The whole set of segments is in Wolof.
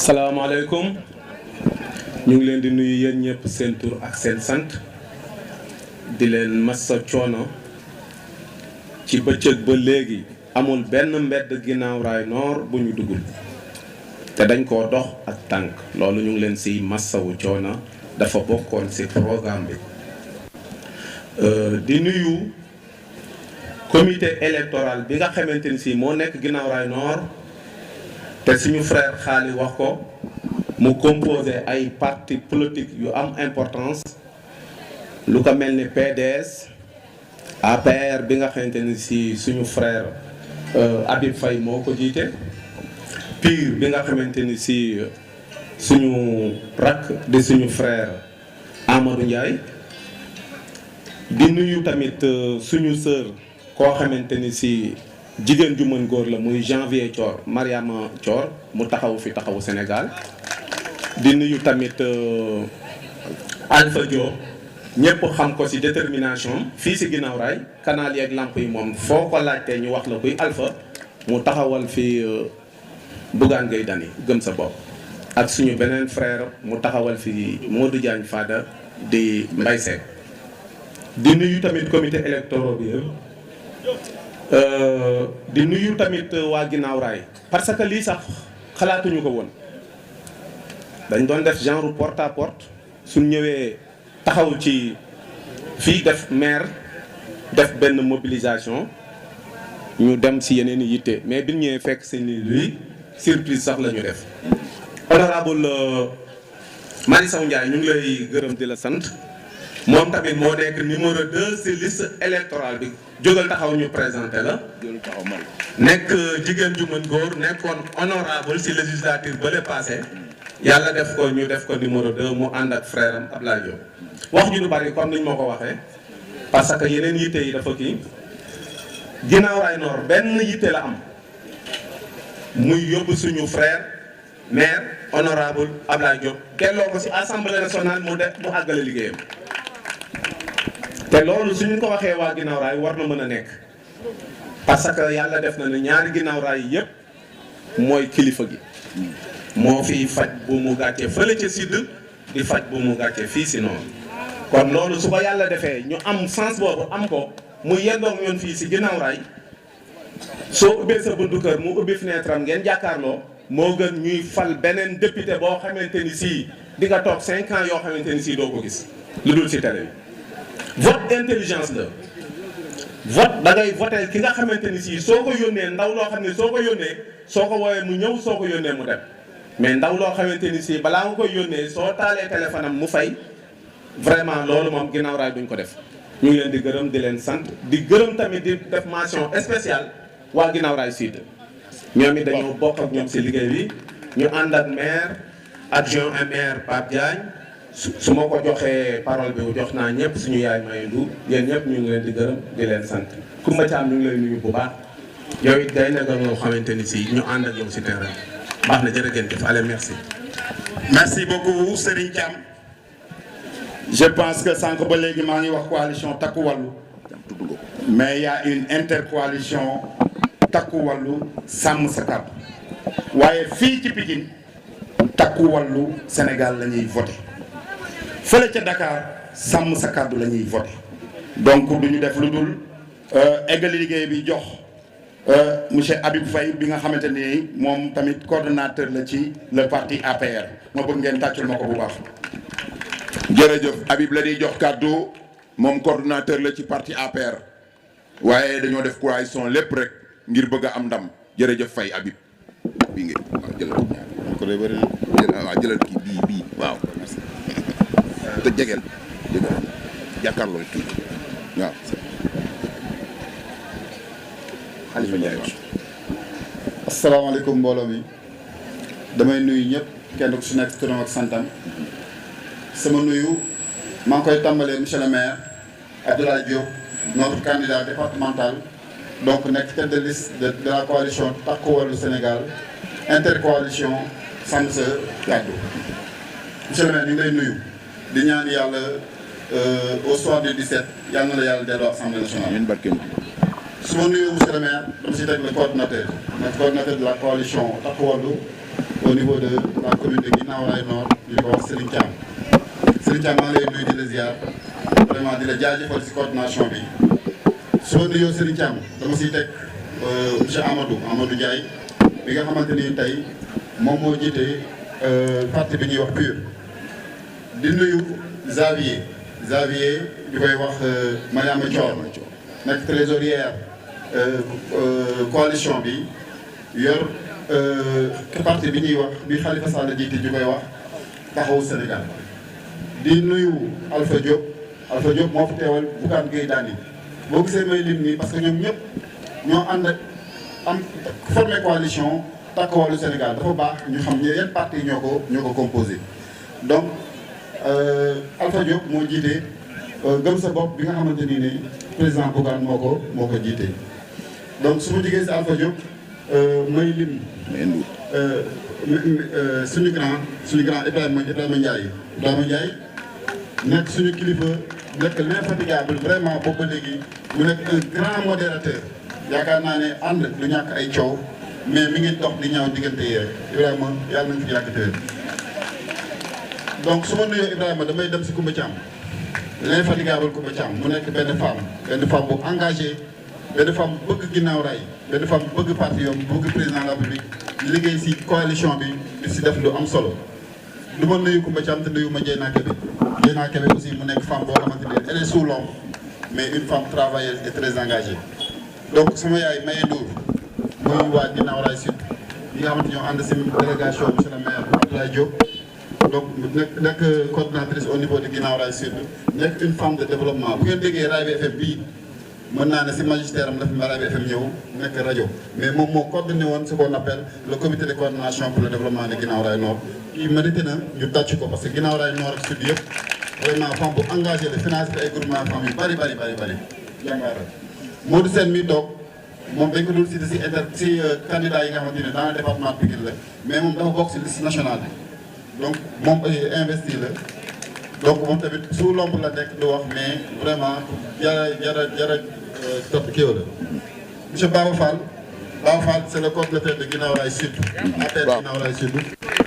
salaamaaleykum ñu ngi leen di nuyu yéen ñëpp seen tur ak seen sant di leen massa coono ci bëccëg ba léegi amul benn mbedd ginnaaw raay noor bu ñu duggul te dañ koo dox ak tànk loolu ñu ngi leen siy massawu coono dafa bokkoon ci programme bi di nuyu comité électoral bi nga xamante ni si moo nekk ginnaaw raay noor te suñu frère Xaali wax ko mu composé ay parti politique yu am importance lu ko mel ni PDS APR bi nga xamante ni si suñu frère Habib Faye moo ko jiite PUR bi nga xamante ni si suñu rakk di suñu frère Amadou Ndiaye di nuyu tamit suñu sœur koo xamante ni si jigéen ju mën góor la muy Janvier Thior Mariama Thior mu taxaw fi taxawu Sénégal di nuyu tamit Alpha Diop ñëpp xam ko ci détermination fii ci ginnaaw raay canal yeeg lamp yi moom foo ko laajtee ñu wax la kuy Alpha mu taxawal fi Bougane Gueye Dany gëm sa bopp ak suñu beneen frère mu taxawal fi Modou Diagne Fada di Mbaye Seck di nuyu tamit comité électoral bi di nuyu tamit waa ginnaaw raay parce que lii sax xalaatuñu ko woon dañ doon def genre porte à porte suñ ñëwee taxaw ci fii def maire def benn mobilisation ñu dem si yeneen i yitte mais bi ñu ñëwee fekk seen lii surprise sax la ñu def. honorable Marie Sow Ndiaye ñu ngi lay gërëm di la sant moom tamit moo nekk numéro 2 si liste électorale bi. jógal taxaw ñu présenté la nekk jigéen ju mën góor nekkoon honorable ci législature ba le passé yàlla def ko ñu def ko numéro 2 mu ànd ak frère am Ablaye Diop wax ñu lu bari comme niñ ma ko waxee parce que yeneen yitte yi dafa kii ginnaaw raay noor benn yitte la am muy yóbbu suñu frère maire honorable Ablaye Diop delloo ko ci assemblée nationale mu àggale liggéeyam te loolu suñu ko waxee waa ginnaaw raay war na mën a nekk parce que yàlla def na ne ñaari ginnaaw raay yépp mooy kilifa gi moo fi faj bu mu gàccee fële ca sud di faj bu mu gàccee fii si noonu kon loolu su ko yàlla defee ñu am sens boobu am ko mu yendoog ñoon fii si ginnaaw raay soo ubbee sa buntu kër mu ubbi fenêtre am ngeen jàkkaarloo moo gën ñuy fal beneen député boo xamante ni si di nga toog 5 ans yoo xamante ni si doo ko gis lu dul si télé bi vote intelligence la vote da ngay voter ki nga xamante ni si soo ko yónnee ndaw loo xam ne soo ko yónnee soo ko woowee mu ñëw soo ko yónnee mu dem mais ndaw loo xamante ni si balaa nga koy yónnee soo taalee téléphone am mu fay vraiment loolu moom ginnaaw raay duñ ko def ñu ngi leen di gërëm di leen sant di gërëm tamit di def mention spéciale waa ginnaaw raay sud ñoom it dañoo bokk ak ñoom si liggéey bi ñu ànd ak maire adjoint au maire Pape Diagne su ma ko joxee parole bi jox naa ñëpp suñu yaay may ndu yéen ñëpp ñu ngi leen di gërëm di leen sant Koumba Thiam ñu ngi lay nuyu bu baax yow it day nekk nga xamante ni si ñu ànd ak yow si terrain baax na jërëjëf allez merci. merci beaucoup Serigne Thiam je pense que sànq ba léegi maa ngi wax coalition Takku Wallu mais il y a une intercoalition Takku Wallu Sàmm Sa Kàddu waaye fii ci Pikine Takku Wallu Sénégal la ñuy voté. fële ca Dakar Sàmm Sa Kàddu la ñuy voté donc du ñu def lu dul eggali liggéey bi jox monsieur Habib Faye bi nga xamante ni moom tamit coordonnateur la ci le parti APR ma bëgg ngeen tàccul ma ko bu baax. jërëjëf Habib la di jox kàddu moom coordonnateur la ci parti APR waaye dañoo def coalition lépp rek ngir bëgg a am ndam jërëjëf Faye Habib bii ngeen waaw jëlal ko day bëri waaw jëlal kii bii waaw. te jegeel jàkkaarloo kii waaw. Xalifa Ndiaye wax. asalaamaaleykum mbooloo mi damay nuyu ñëpp kenn ku si nekk turam ak santam sama nuyu maa ngi koy tàmbalee monsieur le maire Abdoulaye Diop notre candidat départemental donc nekk tête de liste de la coalition Takku Wallu Sénégal intercoalition Sàmm Sa Kàddu monsieur le maire ñu ngi lay nuyu. di ñaan yàlla au soir du 17 yàlla na la yàlla delloo assemblée nationale. ñun barkeem. su ma nuyoo monsieur le maire dama si teg le coordonnateur de la coalition Takku Wallu au niveau de la commune de Guinaw Rails Nord ñu ko wax Serigne Thiam Serigne Thiam maa ngi lay nuyu di la ziar vraiment di la jaajëfal si coordination bi su ma nuyoo Serigne Thiam dama siy teg monsieur Amadou Ndiaye bi nga xamante ni tey moom moo jiite parti bi ñuy wax PUR di nuyu Xavier di koy wax Mariama Thior nekk trésorière coalition bi yor parti bi ñuy wax bi Khalifa Sall jiite ñu koy wax taxawu Sénégal di nuyu Alpha Diop moo fi teewal Bougane Gueye Dany boo gisee may lim nii parce que ñoom ñëpp ñoo ànd ak am formé coalition Takku Wallu Sénégal dafa baax ñu xam ne yan parti ñoo ko composé donc Alpha Diop moo jiite gëm sa bopp bi nga xamante ni ne président Bougane moo ko jiite donc su ma jigee si Alpha Diop may lim suñu grand Ibrahima Ndiaye nekk suñu kilifa nekk l'infatigable vraiment boobu ba léegi mu nekk un grand modérateur yaakaar naa ne ànd du ñàkk ay coow mais mi ngi dox di ñaaw diggante yi rek Ibrahima yàlla nañu fi yàgg tëwér donc su ma nuyoo Ibrahima damay dem si Koumba Thiam l'infatigable Koumba Thiam mu nekk benn femme bu engagée benn femme bu bëgg Guinaw Rails benn femme bu bëgg parti yoom bëgg président de la République liggéey si coalition bi di si def lu am solo du ma nuyu Koumba Thiam te nuyu ma Dieyna Kébé aussi mu nekk femme boo xamante ne elle est sous l'ombre mais une femme travailleuse et très engagée donc sama yaay Maye Ndour muy waa Guinaw Rails Sud ñi nga xamante ñoo ànd si délégation monsieur le maire Abdoulaye Diop donc nekk coordinatrice au niveau de Guinaw Rails Sud nekk une femme de développement bu ngeen déggee Rail bi FM bii mën naa ne si magistère am dafa Rail bi FM ñëw nekk rajo mais moom moo coordonné woon ce qu'on appelle le comité de coordination pour le développement de Guinaw Rails Nord kii mérité na ñu tàcc ko parce que Guinaw Rails Nord ak Sud yëpp vraiment femme bu engagé la financé ay groupement femmes yu bari jàmbaar Modou Sène mi toog moom dañ ko dul cité si candidat yi nga xamante ne dans le département de Pikine la mais moom dafa bokk si liste nationale bi donc moom investi la donc moom tamit sous l'ombre la nekk di wax mais vraiment jara topp kii la monsieur Baba Fall c'est le coordinateur de Guinaw Rails Sud APR Guinaw Rails Sud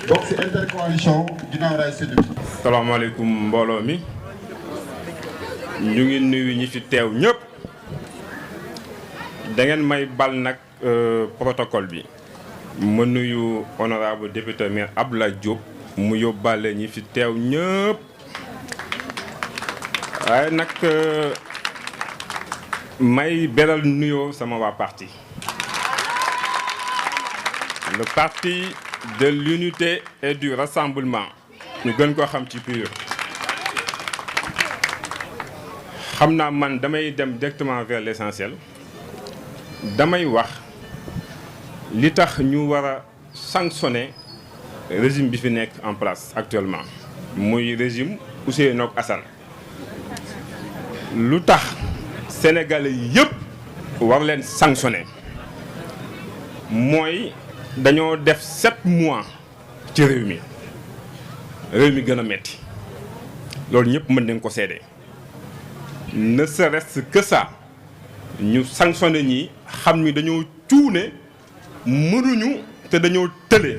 bokk si intercoalition Guinaw Rails Sud bi. salaamaaleykum mbooloo mi ñu ngi nuyu ñi fi teew ñëpp da ngeen may bal nag protocole bi ma nuyu honorable député maire Abdoulaye Diop mu yóbbaale ñi fi teew ñëpp waaye nag may beral nuyoo sama waa parti le parti de l'unité et du rassemblement ñu gën koo xam ci PUR xam naa man damay dem directement vers l'essentiel damay wax li tax ñu war a sanctionner régime bi fi nekk en place actuellement muy régime Ousseynou Assane lu tax sénégalais yëpp war leen sanctionner mooy dañoo def 7 mois ci réew mi gën a metti loolu ñëpp mën nañ ko seede ne serait-ce que ça ñu sanctionné ñi xam ni dañoo cuune mënuñu te dañoo tële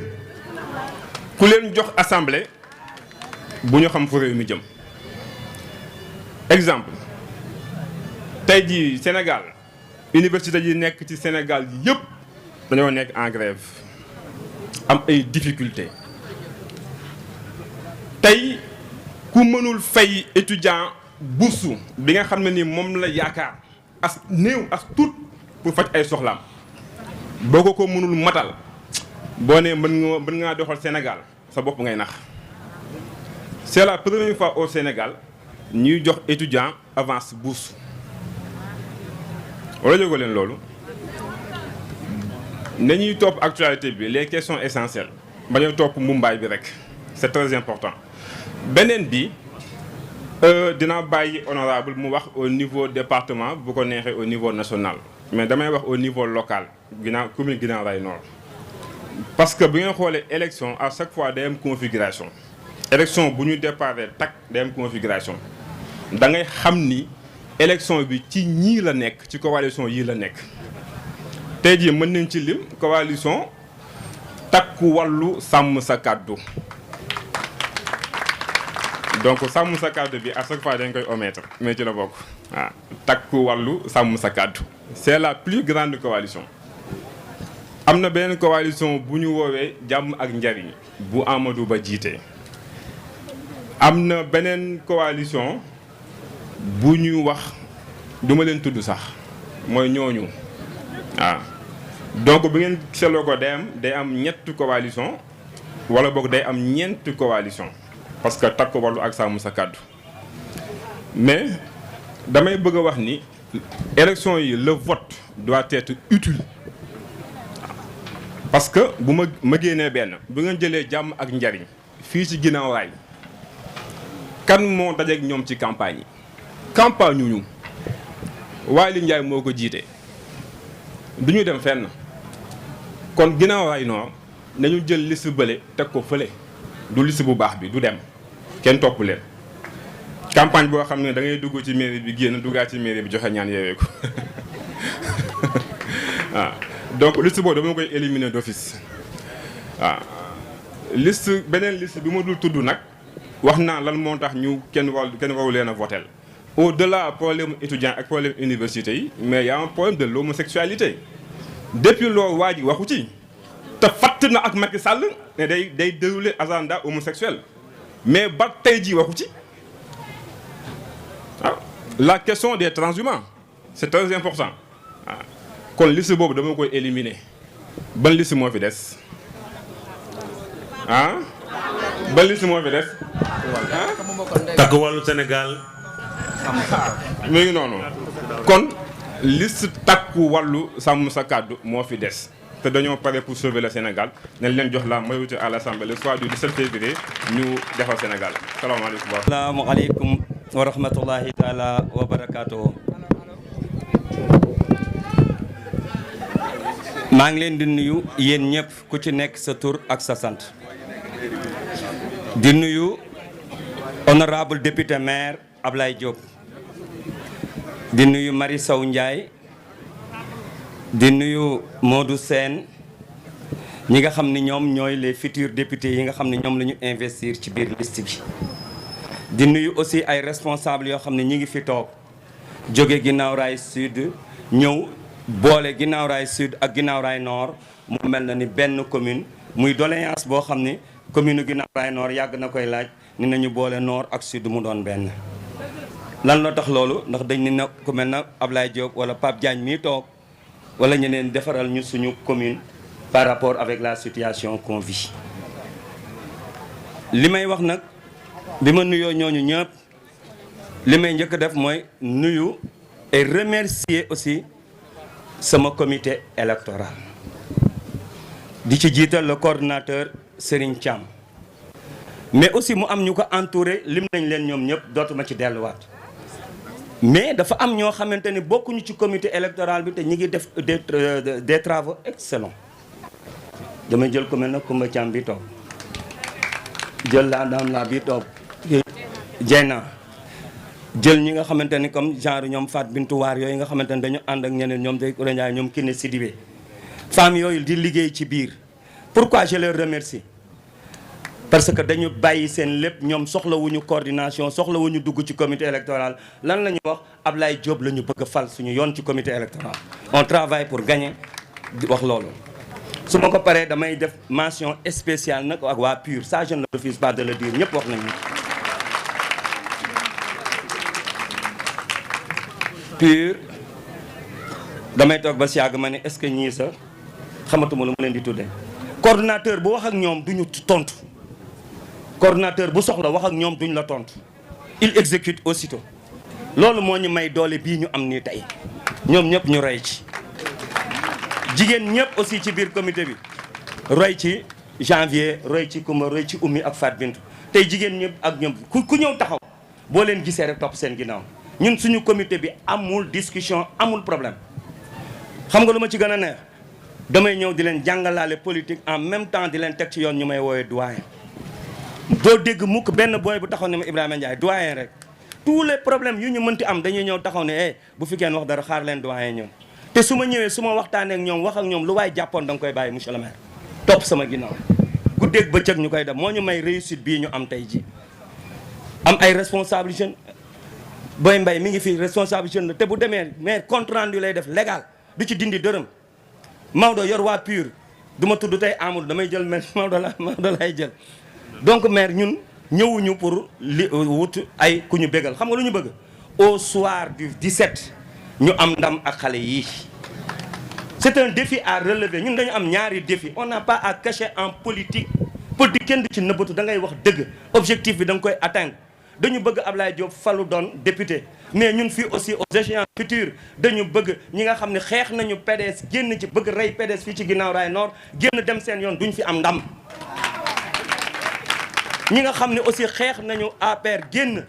ku leen jox assemblée bu ñu xam fu réew mi jëm exemple tey jii Sénégal université yi nekk ci Sénégal yëpp dañoo nekk en grève am ay difficultés tey ku mënul fay étudiant bourse bi nga xam ne ni moom la yaakaar as néew as tuut pour faj ay soxlaam boo ko mënul matal boo nee mën ngaa doxal Sénégal sa bopp ngay nax c'est la première fois au Sénégal ñuy jox étudiant avance bourse wala jógoo leen loolu nañuy topp actualité bi les questions essentielles bañoo topp mumbaay bi rek c'est très important beneen bi dina bàyyi honorable mu wax au niveau département bu ko neexee au niveau national mais damay wax au niveau local commune Guinaw Rails Nord parce que bu ngeen xoolee élection à chaque fois day am configuration élection bu ñu déparé tak day am configuration da ngay xam ni élection bi ci ñii la nekk ci coalition yii la nekk tey jii mën nañ ci lim coalition takku wàllu sàmm sa kàddu. Donc sàmm sa kàddu bi à chaque fois dañ koy omettre mais ci la bokk waaw takku wàllu sàmm sa kàddu. C'est la plus grande coalition. am na beneen coalition bu ñu woowee jàmm ak njariñ bu Amadou Ba jiite. am na beneen coalition bu ñu wax duma leen tudd sax mooy ñooñu waaw donc bi ngeen seetloo ko day am ñetti coalition wala boog day am ñeenti coalition parce que takku wàllu ak sàmm sa kàddu mais damay bëgg a wax ni élection yi le vote doit être utile parce que bu ma génnee benn bu ngeen jëlee jàmm ak njariñ fii ci ginnaaw raay kan moo dajeek ñoom ci campagne yi campagne ñu Waly Ndiaye moo ko jiite du ñu dem fenn kon ginnaaw raay noor nañu jël liste bële teg ko fële du liste bu baax bi du dem kenn topp leen campagne boo xam ne da ngay dugg ci mairie bi génn duggaat ci mairie bi joxe ñaan yeewee ko waaw donc liste boobu dama koy éliminer d'office waaw liste beneen liste bi ma dul tudd nag wax naa lan moo tax ñu kenn waru leen a votel au-delà problème étudiant ak problème université yi mais y a un problème de l'homosexualité depuis loolu waa ji waxu ci te fatt na ak Macky Sall ne day dérouler agenda homosexuel mais ba tey ji waxu ci waaw la question des transhumants c'est très important waaw kon liste boobu dama koy éliminer ban liste moo fi des ah ban liste moo fi des takku wàllu Sénégal mi ngi noonu kon liste takku wàllu sàmm sa kàddu moo fi des te dañoo pare pour sauver le Sénégal nañ leen jox la majorité à l'Assemblée le soir du 17 février ñu defal Sénégal salaamaaleykum. asalaamaaleykum wa rahmatullahi taala wa barakaatuhu. maa ngi leen di nuyu yéen ñëpp ku ci nekk sa tur ak sa sant di nuyu honorable député maire Ablaye Diop di nuyu Marie Sow Ndiaye di nuyu Modou Sène ñi nga xam ni ñoom ñooy les futurs députés yi nga xam ne ñoom la ñu investir ci biir liste bi di nuyu aussi ay responsables yoo xam ne ñi ngi fi toog jóge Guinaw Rail Sud ñëw boole Guinaw Rail Sud ak Guinaw Rail Nord mu mel na ni benn commune muy doléance boo xam ni commune Guinaw Rail Nord yàgg na koy laaj ni nañu boole Nord ak Sud mu doon benn. lan la tax loolu ndax dañ ni na ku mel na Ablaye Diop wala Pape Diagne mii toog wala ñeneen defaral ñu suñu commune par rapport avec la situation qu'on vit. li may wax nag bi ma nuyoo ñooñu ñëpp li may njëkk def mooy nuyu et remercier aussi sama comité électoral di ci jiital le coordinateur Serigne Thiam mais aussi mu am ñu ko entouré lim nañ leen ñoom ñëpp dootuma ci delluwaat mais dafa am ñoo xamante ni bokkuñu ci comité électoral bi te ñi ngi def des travaux excellents damay jël ku mel na Koumba Thiam bi toog jël la dame la bi toog Dieyna jël ñi nga xamante ni comme genre ñoom Fat Bintou Waar yooyu nga xamante ni dañu ànd ak ñeneen ñoom day Ndiaye ñoom Kiné Sidibé femmes yooyu di liggéey ci biir pourquoi je les remercie parce que dañu bàyyi seen lépp ñoom soxlawuñu coordination soxlawuñu dugg ci comité électoral lan la ñu wax Ablaye Diop la ñu bëgg a fal suñu yoon ci comité électoral on travaille pour gagner di wax loolu su ma ko paree damay def mention spéciale nag ak waa PUR ça je ne refuse pas de le dire ñëpp wax nañu PUR damay toog ba si yàgg ma ne est-ce que ñii sax xamatuma lu mu leen di tuddee coordonnateur bu wax ak ñoom duñu tontu coordonnateur bu soxla wax ak ñoom duñ la tontu il exécute aussitôt loolu moo ñu may doole bii ñu am nii tey ñoom ñëpp ñu roy ci jigéen ñëpp aussi ci biir comité bi roy ci janvier roy ci Koumba roy ci Oumy ak Fat Bintou tey jigéen ñëpp ak ñoom ku ñëw taxaw boo leen gisee rek topp seen ginnaaw ñun suñu comité bi amul discussion amul problème xam nga lu ma ci gën a neex damay ñëw di leen jàngalaale politique en même temps di leen teg ci yoon ñu may woowee doyen doo dégg mukk benn booy bu taxaw ne ma Ibrahima Ndiaye doyen rek tous les problèmes yu ñu mënti am dañuy ñëw taxaw ne bu fi kenn wax dara xaar leen doyen ñëw te su ma ñëwee su ma waxtaanee ak ñoom wax ak ñoom lu waaye jàppoon da nga koy bàyyi monsieur le maire topp sama ginnaaw guddeeg bëccëg ñu koy def moo ñu may réussite bii ñu am tey ji am ay responsable jeune Boy Mbaye mi ngi fi responsable jeune la te bu demee mais compte rendu lay def légal du ci dindi dërëm Maodo yor waa PUR du ma tudd tey Amadou damay jël mais Maodo lay jël donc maire ñun ñëwuñu pour li wut ay ku ñu bégal xam nga lu ñu bëgg au soir du 17 ñu am ndam ak xale yii c'est un défi à relever ñun dañu am ñaari défi on n'a pas à cacher en politique kenn du ci nëbbatu da ngay wax dëgg objectif bi da nga koy atteindre dañu bëgg Ablaye Diop falu doon député mais ñun fii aussi aux échéances futures dañu bëgg ñi nga xam ne xeex nañu PDS génn ci bëgg rey PDS fii ci ginnaaw raay nord génn dem seen yoon duñ fi am ndam ñi nga xam ne aussi xeex nañu APR génn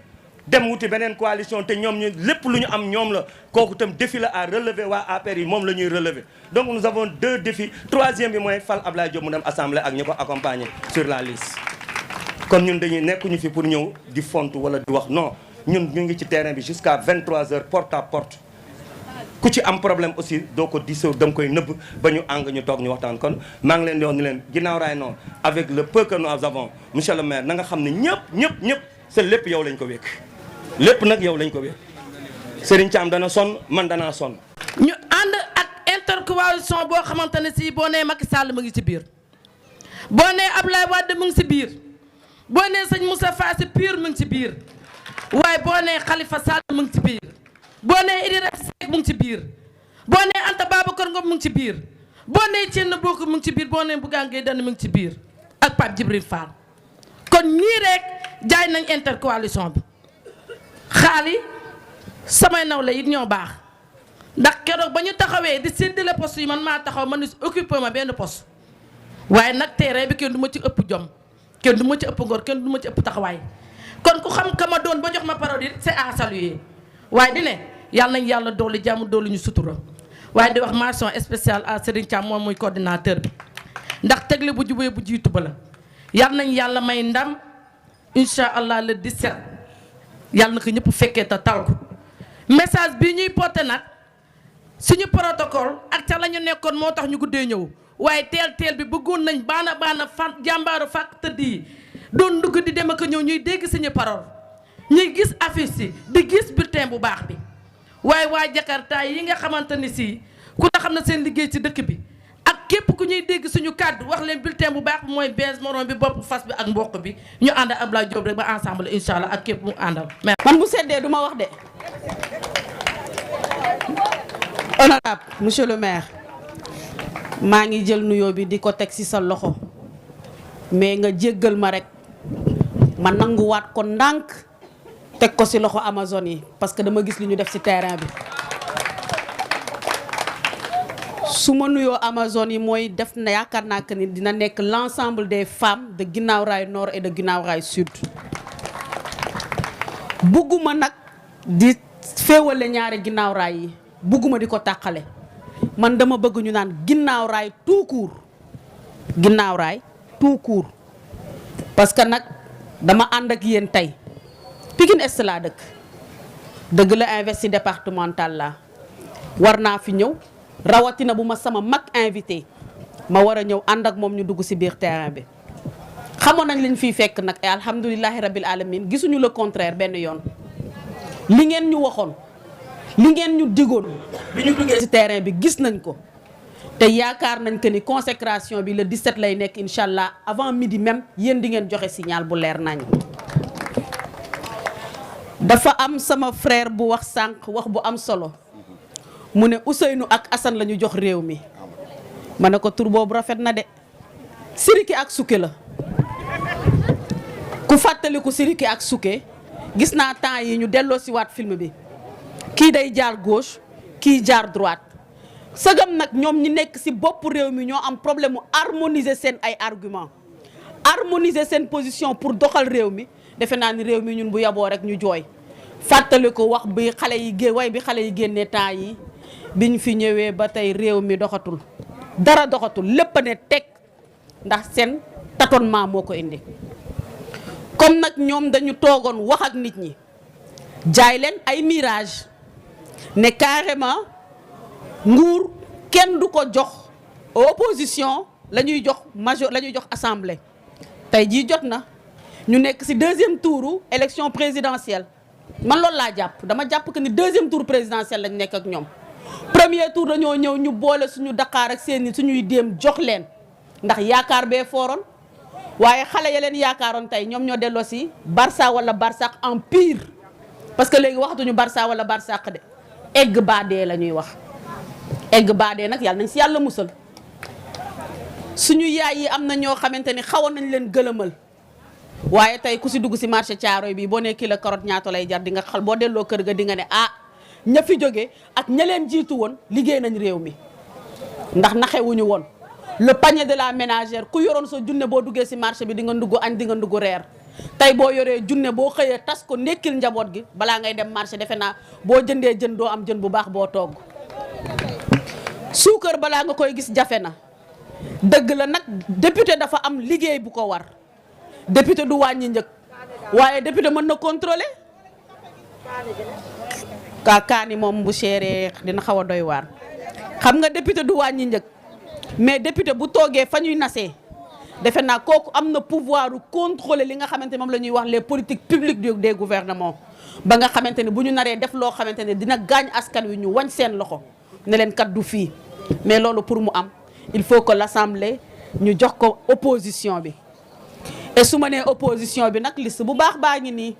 dem wuti beneen coalition te ñoom ñu lépp lu ñu am ñoom la kooku itam défi la à relever waa APR yi moom la ñuy relever donc nous avons 2 défis troisième bi mooy fal Ablaye Diop mu dem assemblée ak ñu ko accompagner sur la liste kon ñun dañuy nekkuñu fi pour ñëw di fontu wala di wax non ñun ñu ngi ci terrain bi jusqu'à 23h porte à porte ku ci am problème aussi doo ko diisoo da nga koy nëbb ba ñu àng ñu toog ñu waxtaan kon maa ngi leen di wax ni leen ginnaaw raay noonu avec le peu que nous avons monsieur le maire na nga xam ne ñëpp c'est lépp yow lañ ko wékk lépp nag yow lañ ko wékk Serigne Thiam dana sonn man danaa sonn. ñu ànd ak intercoalition boo xamante ne si boo nee Macky Sall mu ngi ci biir boo nee Abdoulaye Wade mu ngi ci biir boo nee sëñ Moustapha Sy PUR mu ngi ci biir waaye boo nee Khalifa Sall mu ngi ci biir boo nee Idrissa Seck mu ngi ci biir boo nee Anta Babacar Ngom mu ngi ci biir boo nee Thierno Bocoum mu ngi ci biir boo nee Bougane Gueye Dany mu ngi ci biir ak Pape Djibril Fall kon ñii rek jaay nañ intercoalition bi xaali samay nawle it ñoo baax ndax keroog ba ñu taxawee di séddale poste yi man maa taxaw man ni occupé ma benn poste waaye nag terrain bi kenn du ma ci ëpp jom kenn du ma ci ëpp ngor kenn du ma ci ëpp taxawaay kon ku xam ka ma doon ba jox ma parole it c'est à saluer waaye di ne yàlla nañ yàlla dooli jàmm dooli ñu sutura waaye di wax mention spéciale à Serigne Thiam moom muy coordinateur bi ndax tegle bu jubee bu jiitu ba la yàlla nañ yàlla may ndam incha allah le 17 yàlla na ko ñëpp fekkee te tal ko message bi ñuy porté nag suñu protocole ak ca la ñu nekkoon moo tax ñu guddee ñëw waaye teel bi bëggoon nañ baana fan jàmbaaru fàkk tëdd yi doon dugg di dem ak ñëw ñuy dégg suñu parole ñuy gis affiche yi di gis bulletin bu baax bi waaye waa Jakarta yi nga xamante ni si ku ne xam na seen liggéey ci dëkk bi ak képp ku ñuy dégg suñu kàddu wax leen bulletin bu baax bi mooy bees morom bi bopp fas bi ak mboq bi ñu ànd ak Abdoulaye Diop rek ba ensemble incha allah ak képp mu àndal. man bu seddee du ma wax de. honorable monsieur le maire maa ngi jël nuyoo bi di ko teg ci sa loxo mais nga jéggal ma rek ma nanguwaat ko ndànk teg ko ci loxo Amazone yi parce que dama gis li ñu def ci terrain bi. su ma nuyoo Amazone yi mooy def na yaakaar naa que ni dina nekk l'ensemble des femmes de Guinaw Rail Nord et de Guinaw Rail Sud. bugguma nag di féewale ñaari Guinaw Rail yi bugguma di ko tàqale man dama bëgg ñu naan Guinaw Rail tout court Guinaw Rail tout court parce que nag dama ànd ak yéen tey Pikine Est laa dëgg la investi départemental la war naa fi ñëw rawatina bu ma sama mag invité ma war a ñëw ànd ak moom ñu dugg ci biir terrain bi xamoon nañ liñ fiy fekk nag et alhamdulilahi rabil alamin gisuñu le contraire benn yoon li ngeen ñu waxoon li ngeen ñu digoon bi ñu duggee ci terrain bi gis nañ ko te yaakaar nañ que ni consécration bi le 17 lay nekk incha allah avant midi même yéen di ngeen joxe signal bu leer nañ. dafa am sama frère bu wax sànq wax bu am solo mu ne Ousseynou ak Assane la ñu jox réew mi ma ne ko tur boobu rafet na de Sidiki ak Souké la ku fàttaliku Sidiki ak Souké gis naa temps yi ñu delloo si waat film bi kii day jaar gauche kii jaar droite sëgam nag ñoom ñi nekk si bopp réew mi ñoo am problème mu harmoniser seen ay argument harmoniser seen position pour doxal réew mi defe naa ni réew mi ñun bu yaboo rek ñu jooy fàttali ko wax bi xale yi génnee temps yi biñ fi ñëwee ba tey réew mi doxatul dara doxatul lépp ne teg ndax seen tâtonnement moo ko indi comme nag ñoom dañu toogoon wax ak nit ñi jaay leen ay mirage ne carrément nguur kenn du ko jox opposition la ñuy jox assemblée tey jii jot na ñu nekk ci deuxième touru élection présidentielle man loolu laa jàpp dama jàpp que ni deuxième tour présidentiel lañ nekk ak ñoom premier tour dañoo ñëw ñu boole suñu Dakar ak suñuy déem jox leen ndax yaakaar bee fooroon waaye xale ya leen yaakaaroon tey ñoom ñoo delloo si Barça wala Barsaq en pire parce que léegi waxatuñu Barça wala Barsaq de egg baadee la ñuy wax egg baadee nag yàlla nañ si yàlla musal suñu yaay yi am na ñoo xamante ni xawoon nañ leen gëlëmal waaye tey ku si dugg si marché Thiaroye bi boo nee kilo carotte ñaata lay jar di nga xal boo delloo kër ga di nga ne ah ña fi jóge ak ña leen jiitu woon liggéey nañ réew mi ndax naxewuñu woon le panier de la ménagère ku yoroon sa junne boo duggee si marché bi di nga ndugg añ di nga ndugg reer tey boo yoree junne boo xëyee tas ko ndekkil njaboot gi balaa ngay dem marché defe naa boo jëndee jën doo am jën bu baax boo togg suukar balaa nga koy gis jafe na dëgg la nag député dafa am liggéey bu ko war député du wàññi njëg waaye député mën na contrôler kaani moom bu seeree dina xaw a doy waar xam nga député du wàññi njëg mais député bu toogee fa ñuy nasee defe naa kooku am na pouvoir u contrôler li nga xamante moom la ñuy wax les politiques publiques des gouvernements ba nga xamante ne bu ñu naree def loo xamante ne dina gaañ askan wi ñu wañ seen loxo ne leen kat du fii mais loolu pour mu am il faut que l'assemblée ñu jox ko opposition bi et su ma nee opposition bi nag liste bu baax baa ngi nii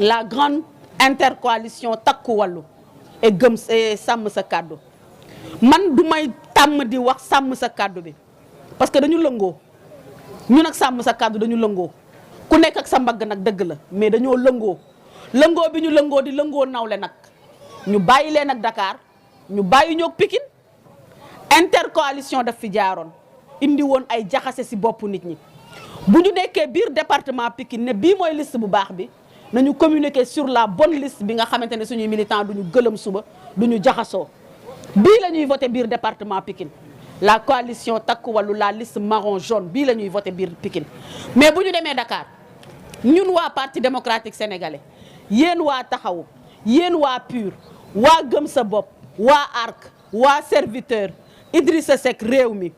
la grande intercoalition takku wàllu et gëm sàmm sa kàddu man du may tàmm di wax sàmm sa kàddu bi parce que dañu lëngoo ñu nag sàmm sa kàddu dañu lëngoo ku nekk ak sa mbagg nag dëgg la mais dañoo lëngoo bi ñu lëngoo di lëngoo nawle nag ñu bàyyi leen ak Dakar ñu bàyyi ñoog Pikine intercoalition daf fi jaaroon indi woon ay jaxase ci boppu nit ñi bu ñu nekkee biir département Pikine ne bii mooy liste bu baax bi nañu communiquer sur la bonne liste bi nga xamante ne suñuy militants duñu gëlëm suba duñu jaxasoo bii la ñuy voté biir département Pikine la coalition takku wàllu la liste marron jaune bii la ñuy voté biir Pikine mais bu ñu demee Dakar ñun waa parti démocratique sénégalais yéen waa taxawu yéen waa PUR waa gëm sa bopp waa ARC waa serviteur Idrissa Seck réew mi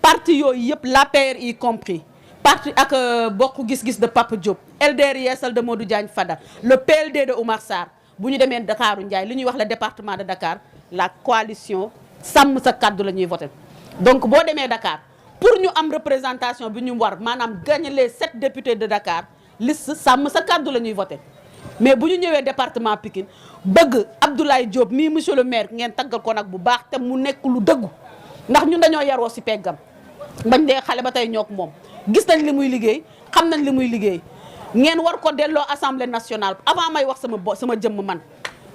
parti yooyu yëpp l'APR y compris parti ak bokk gis-gis de Papa Diop LDR Yeesal de Modou Diagne Fada le PLD de Oumar Sarr bu ñu demee Dakaru Ndiaye li ñuy wax le département de Dakar la coalition sàmm sa kàddu la ñuy voté donc boo demee Dakar pour ñu am représentation bi ñu war maanaam gagner les 7 députés de Dakar liste sàmm sa kàddu la ñuy voté mais bu ñu ñëwee département Pikine bëgg Abdoulaye Diop mii monsieur le maire ngeen taggal ko nag bu baax te mu nekk lu dëggu ndax ñun dañoo yaroo ci peggam bañ dee xale ba tey ñook moom gis nañ li muy liggéey xam nañ li muy liggéey ngeen war ko delloo assemblée nationale avant may wax sama jëmm man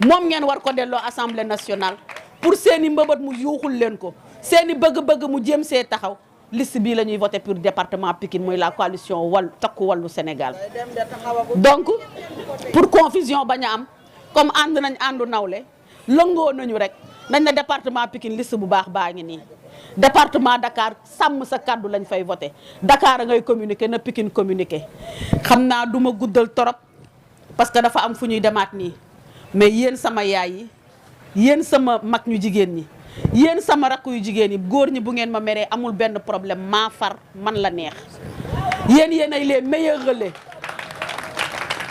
moom ngeen war ko delloo assemblée nationale pour seeni mbëbët mu yuuxul leen ko seeni bëgg-bëgg mu jéem see taxaw liste bii la ñuy voté pour département Pikine mooy la coalition wàllu takku wàllu Sénégal donc pour confusion bañ a am comme ànd nañ àndu nawle lëngoo nañu rek nañ na département Pikine liste bu baax baa ngi nii département Dakar sàmm sa kàddu lañ fay voté Dakar a ngay communiqué na Pikine communiqué xam naa du ma guddal torop parce que dafa am fu ñuy demaat nii mais yéen sama yaay yi yéen sama mag ñu jigéen ñi yéen sama rakk yu jigéen yi góor ñi bu ngeen ma meree amul benn problème maa far man la neex yéen ay les meilleurs relais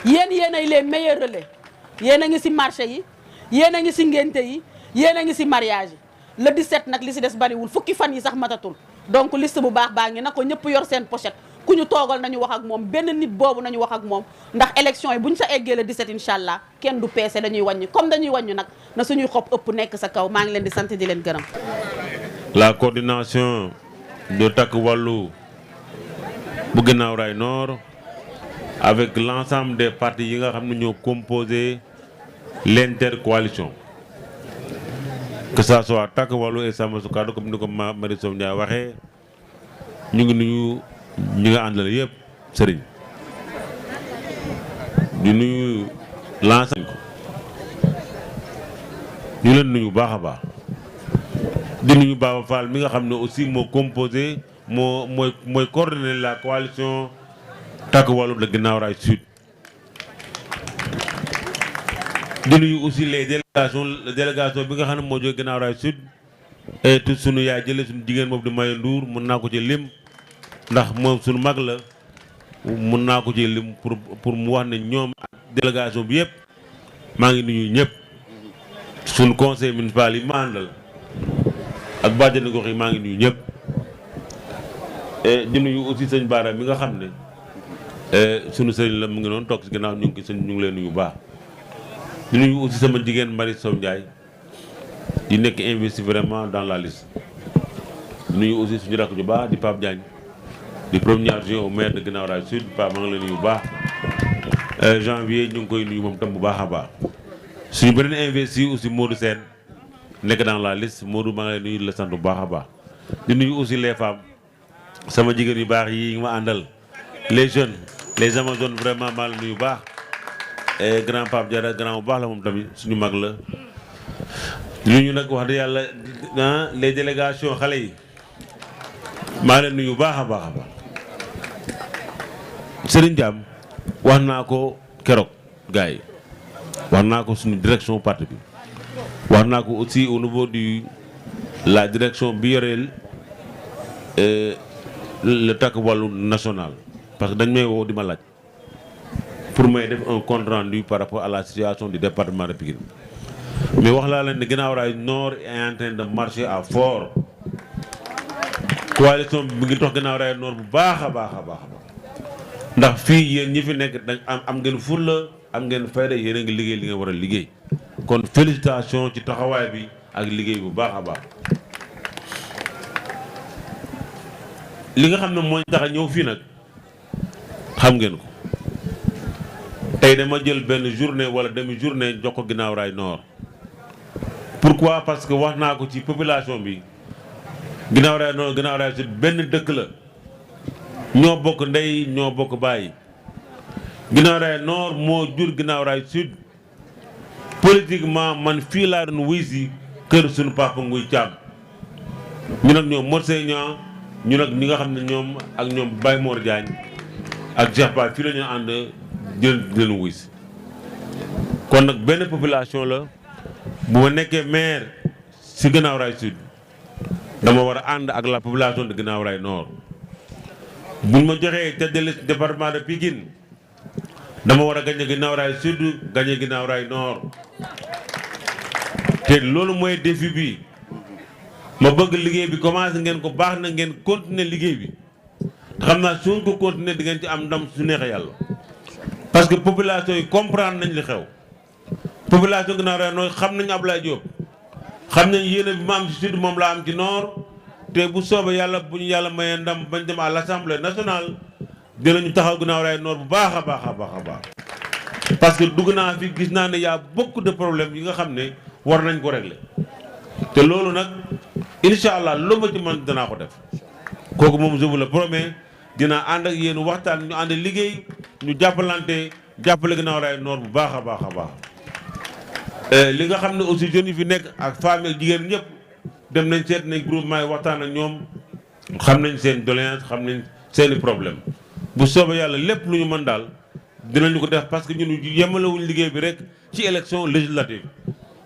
yéen ay les meilleurs relais yéen a ngi ci marché yi yéen a ngi ci ngénte yi yéen a ngi ci mariage yi le 17 nag li ci des bariwul fukki fan yi sax matatul donc liste bu baax baa ngi na ko ñëpp yor seen pochette ku ñu toogal nañu wax ak moom benn nit boobu nañu wax ak moom ndax élection yi bu ñu sa eggee le 17 incha allah kenn du peese dañuy wàññi comme dañuy wàññi nag na suñuy xob ëpp nekk sa kaw maa ngi leen di sant di leen gërëm. La coordination de Takku Wallu bu Guinaw Rail Nord avec l'ensemble des partis yi nga xam ne ñoo composé l'intercoalition que ça soit Takku Wallu et Sàmm Sa Kàddu comme ni ko Marie Sow Ndiaye waxee ñu ngi nuyu ñi nga àndal yëpp sëriñ di nuyu l'ensemble ñu leen nuyu baax a baax di nuyu Baba Fall mi nga xam ne aussi moo composé mooy coordonner la coalition Takku Wallu de Guinaw Rail Sud di nuyu aussi les délégations bi nga xam ne moo jógee Guinaw Rail Sud te sunu yaay jëlee suñu jigéen boobu di Maye Ndour mun naa ko ci lim ndax moom suñu mag la mun naa ko ci lim pour mu wax ne ñoom délégation bi yëpp maa ngi nuyu ñëpp suñu conseil municipal yi ma àndal ak bàjjenu gox yi maa ngi nuyu ñëpp di nuyu aussi sëñ Bara mi nga xam ne sunu sëriñ la mu ngi doon toog si ginnaaw ñu ngi leen nuyu baax di nuyu aussi sama jigéen Marie Sow Ndiaye di nekk investi vraiment dans la liste di nuyu aussi suñu rakk ju baax di Pape Diagne di premier adjoint au maire de Guinaw Rail Sud Pape maa ngi leen nuyu bu baax janvier ñu ngi koy nuyu moom tam bu baax a baax suñu beneen investi aussi Modou Sène nekk dans la liste Modou maa ngi leen nuyu la sant bu baax a baax di nuyu aussi les femmes sama jigéen yu baax yi ma àndal les jeunes les amazones vraiment maa ngi leen nuyu bu baax grand Pape Diarra grand bu baax la moom tamit suñu mag la ñu nag wax dëgg yàlla les délégations xale yi maa leen nuyu baax a baax a baax Serigne Thiam wax naa ko keroog gars yi wax naa ko suñu direction parti bi wax naa ko aussi au niveau du la direction bi yoreel le Takku Wallu national parce que dañ may woo di ma laaj pour may def un compte rendu par rapport à la situation du département de Pikine mais wax laa leen ne Guinaw Rail Nord est en train de marcher à fort coalition bi mu ngi dox Guinaw Rail Nord bu baax a baax a baax ndax fii yéen ñi fi nekk dañ am ngeen fulla am ngeen fayda yéen a ngi liggéey li nga war a liggéey kon félicitation ci taxawaay bi ak liggéey bu baax a baax li nga xam ne mooy tax a ñëw fii nag xam ngeen ko tey dama jël benn journée wala demi journée jox ko Guinaw Rail Nord pourquoi parce que wax naa ko ci population bi Guinaw Rail Nord Guinaw Rail Sud benn dëkk la ñoo bokk ndey ñoo bokk bàyyi Guinaw Rail Nord moo jur Guinaw Rail Sud politiquement man fii laa doon wuy si kër suñu papa Nguy Thiam ñu nag ñoom Morsey Niang ñu nag ñi nga xam ne ñoom ak ñoom Baye Mor Diagne ak Cheikh Ba fii la ñu ànd jël leen wuy si kon nag benn population la bu ma nekkee maire si Guinaw Rail Sud dama war a ànd ak la population de Guinaw Rail Nord buñ ma joxee tête de liste département de Pikine dama war a gagné Guinaw Rail Sud gagné Guinaw Rail Nord te loolu mooy défi bi ma bëgg liggéey bi commencé ngeen ko baax na ngeen continuer liggéey bi xam naa suñ ko continuer di ngeen ci am ndam su neexee yàlla parce que population yi comprendre nañ li xew population Guinaw Rail Nord xam nañ Ablaye Diop xam nañ yéene bi ma am ci sud moom laa am ci nord te bu soobee yàlla bu ñu yàlla mayee ndam bañ dem à l'Assemblée nationale dinañu taxaw Guinaw Rail Nord bu baax a baax a baax a baax parce que dugg naa fi gis naa ne y a beaucoup de problèmes yi nga xam ne war nañ ko régler te loolu nag incha allah lu ma ci mën danaa ko def kooku moom je vous le promets dinaa ànd ak yéen waxtaan ñu ànd liggéey ñu jàppalante jàppale Guinaw Rail Nord bu baax a baax a baax li nga xam ne aussi jeunes yi fi nekk ak femmes ak jigéen ñëpp dem nañ seet nañ groupement yi waxtaan ak ñoom xam nañ seen doléance xam nañ seeni problème bu soobee yàlla lépp lu ñu mën daal dinañu ko def parce que ñun yemalewuñ liggéey bi rek ci élection législative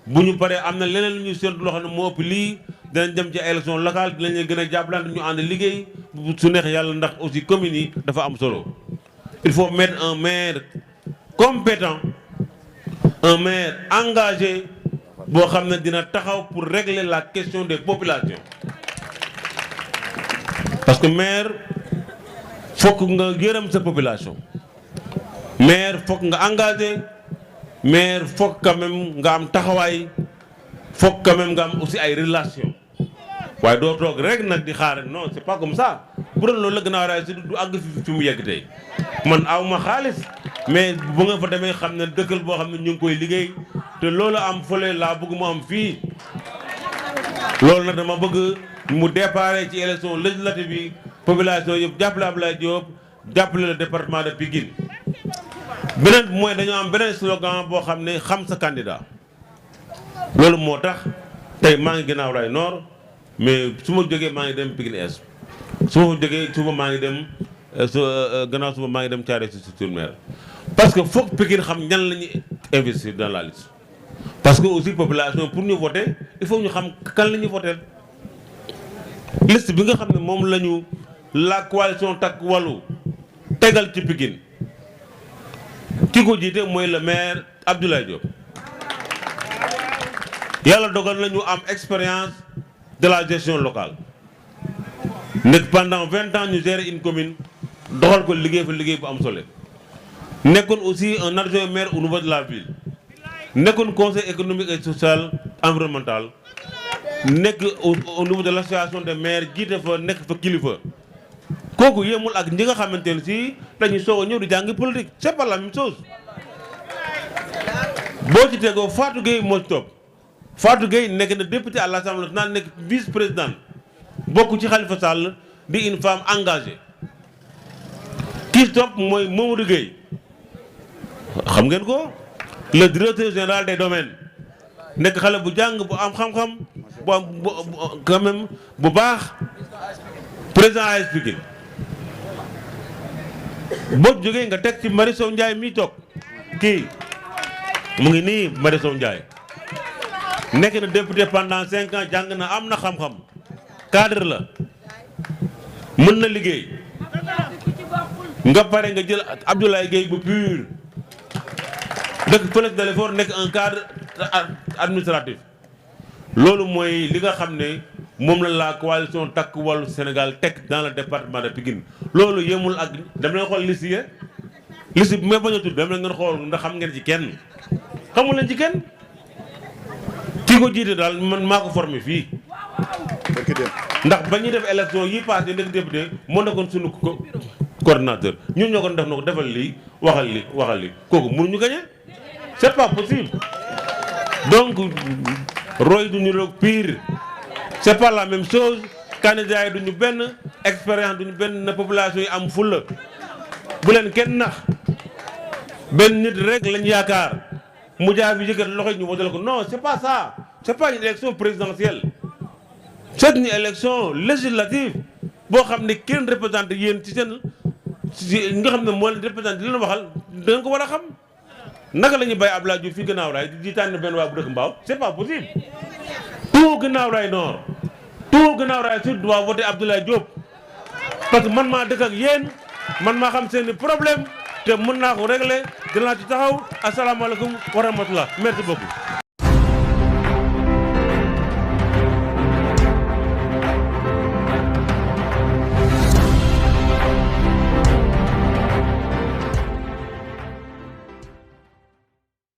bu ñu paree am na leneen lu ñuy séntu loo xam ne moo ëpp lii dinañ dem ci élection locale dinañ leen gën a jàppalante ñu ànd liggéey su neex yàlla ndax aussi communes yi dafa am solo il faut mettre un maire compétent un maire engagé boo xam ne dina taxaw pour régler la question des populations parce que maire fokk nga yërëm sa population maire fokk nga engagé maire fokk quand même nga am taxawaay fokk quand même nga am aussi ay relations waaye doo toog rek nag di xaar non c'est pas comme ça bu doon loolu la Guinaw Rail Sud du àgg fi mu yegg tey man aw ma xaalis mais bu nga fa demee xam ne dëkkal boo xam ne ñu ngi koy liggéey te loolu am fële laa bëgg mu am fii loolu nag dama bëgg mu déparé ci élection législative bi population yëpp jàppale Abdoulaye Diop jàppale le département de Pikine beneen mooy dañoo am beneen slogan boo xam ne xam sa candidat loolu moo tax tey maa ngi Guinaw Rail Nord mais su ma jógee maa ngi dem Pikine Est su ma jógee suba maa ngi dem gannaaw suba maa ngi dem Thiaroye-sur-Mer parce que foog Pikine xam ñan la ñuy investir dans la liste parce que aussi population pour ñu voter il faut ñu xam kan la ñuy voter liste bi nga xam ne moom la ñu la coalition Takku Wallu tegal ci Pikine ki ko jiite mooy le maire Abdoulaye Diop yàlla dogal nañu am expérience de la gestion locale nekk pendant 20 ans ñu gérer une commune doxal ko liggéey fa liggéey bu am solo nekkoon aussi un adjoint maire au niveau de la ville nekkoon conseil économique et social environnemental nekk au niveau de l'association des maires jiite fa nekk fa kilifa kooku yemul ak ñi nga xamante ne si dañuy soog a ñëw di jàngi politique c'est pas la même chose boo ci tegoo Fatou Gueye moo ci topp Fatou Gueye nekk na député à l'Assemblée nationale nekk vice-présidente bokk ci Khalifa Sall di une femme engagée kii topp mooy Mamadou Gueye xam ngeen ko le directeur général des domaines nekk xale bu jàng bu am xam-xam bu am quand même bu baax président AS Pikine boo jógee nga teg ci Marie Sow Ndiaye mi toog kii mu ngi nii Marie Sow Ndiaye nekk na député pendant 5 ans jàng na am na xam-xam cadre la mën na liggéey nga pare nga jël Abdoulaye Gueye bu pur dëkk fële Dalifort nekk un cadre administratif loolu mooy li nga xam ne moom la coalition Takku Wallu Sénégal teg dans le département de Pikine loolu yemul ak dem leen xool liste yi liste bi may bañ a tudd dem leen ngeen xool ndax xam ngeen ci kenn xamul leen ci kenn ki ko jiite daal man maa ko formé fii ndax ba ñuy def élection yi passé nekk député moo nekkoon suñu coordinateur ñun ñoo ko def na ko defal lii waxal lii kooku mënuñu gagné c'est pas possible donc roy duñu roog pire c'est pas la même chose candidat yi duñu benn expérience duñu benn na population yi am fulla bu leen kenn nax benn nit rek lañ yaakaar mu jaar bi yëkkat loxo ñu woteel ko non c'est pas ça c'est pas une élection présidentielle c'est une élection législative boo xam ne kenn représenté yéen ci seen nga xam ne moo leen représenté li leen waxal da nga ko war a xam naka la ñuy bàyyi Abdoulaye Diouf fii Guinaw Rail di tànn benn waa bu dëkk Mbao c'est pas possible tout Guinaw Rail Nord tout Guinaw Rail Sud doit voter Abdoulaye Diop parce que man maa dëkk ak yéen man maa xam seeni problème te mën naa ko régler dinaa ci taxaw asalaamaaleykum wa rahmatullah merci beaucoup